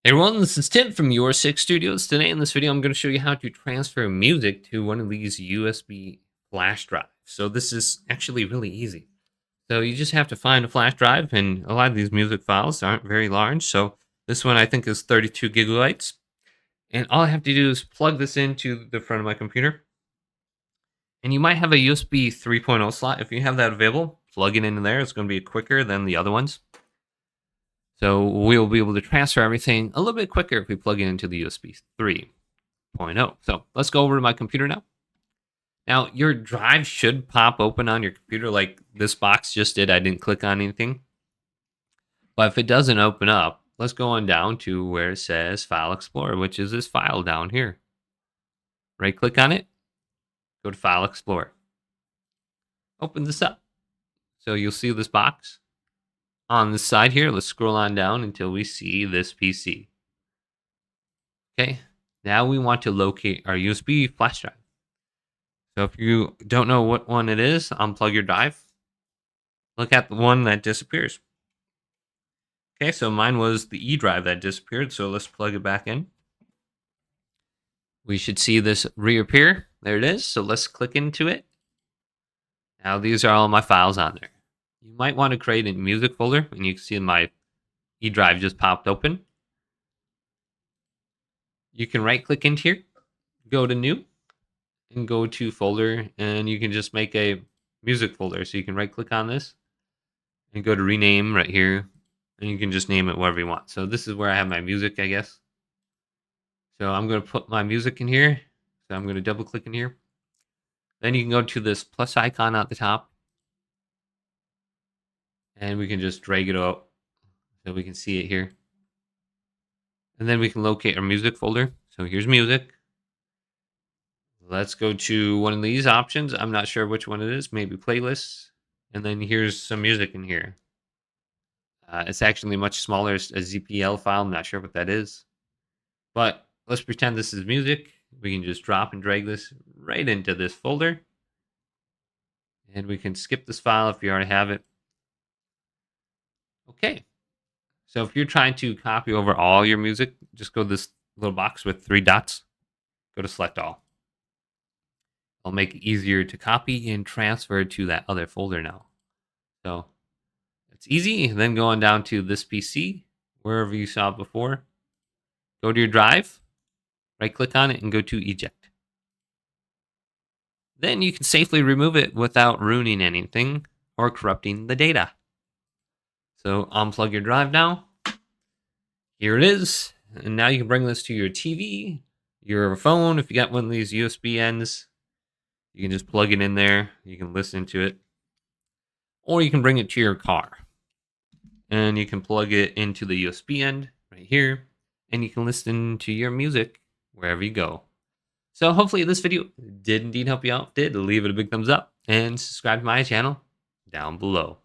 Hey everyone, this is Tim from Your Six Studios. Today in this video, I'm going to show you how to transfer music to one of these USB flash drives. So this is actually really easy. So you just have to find a flash drive, and a lot of these music files aren't very large. So this one I think is 32 gigabytes. And all I have to do is plug this into the front of my computer. And you might have a USB 3.0 slot. If you have that available, plug it into there. It's going to be quicker than the other ones. So we'll be able to transfer everything a little bit quicker if we plug it into the USB 3.0. So let's go over to my computer now. Now, your drive should pop open on your computer like this box just did. I didn't click on anything. But if it doesn't open up, let's go on down to where it says File Explorer, which is this file down here. Right click on it, go to File Explorer. Open this up. So you'll see this box. On the side here, let's scroll on down until we see this PC. Okay, now we want to locate our USB flash drive. So if you don't know what one it is, unplug your drive. Look at the one that disappears. Okay, so mine was the E drive that disappeared, so let's plug it back in. We should see this reappear. There it is, so let's click into it. Now these are all my files on there. You might want to create a music folder, and you can see my E drive just popped open. You can right click into here, go to new, and go to folder, and you can just make a music folder. So you can right click on this and go to rename right here, and you can just name it whatever you want. So this is where I have my music, I guess. So I'm going to put my music in here. So I'm going to double click in here. Then you can go to this plus icon at the top, and we can just drag it up so we can see it here. And then we can locate our music folder. So here's music. Let's go to one of these options. I'm not sure which one it is. Maybe playlists. And then here's some music in here. It's actually much smaller. It's a ZPL file. I'm not sure what that is. But let's pretend this is music. We can just drop and drag this right into this folder. And we can skip this file if you already have it. Okay. So if you're trying to copy over all your music, just go to this little box with 3 dots. Go to select all. It'll make it easier to copy and transfer to that other folder now. So it's easy. Then go on down to this PC, wherever you saw it before. Go to your drive, right click on it, and go to eject. Then you can safely remove it without ruining anything or corrupting the data. So unplug your drive now. Here it is. And now you can bring this to your TV, your phone. If you got one of these USB ends, you can just plug it in there. You can listen to it. Or you can bring it to your car. And you can plug it into the USB end right here. And you can listen to your music wherever you go. So hopefully this video did indeed help you out. Did leave it a big thumbs up and subscribe to my channel down below.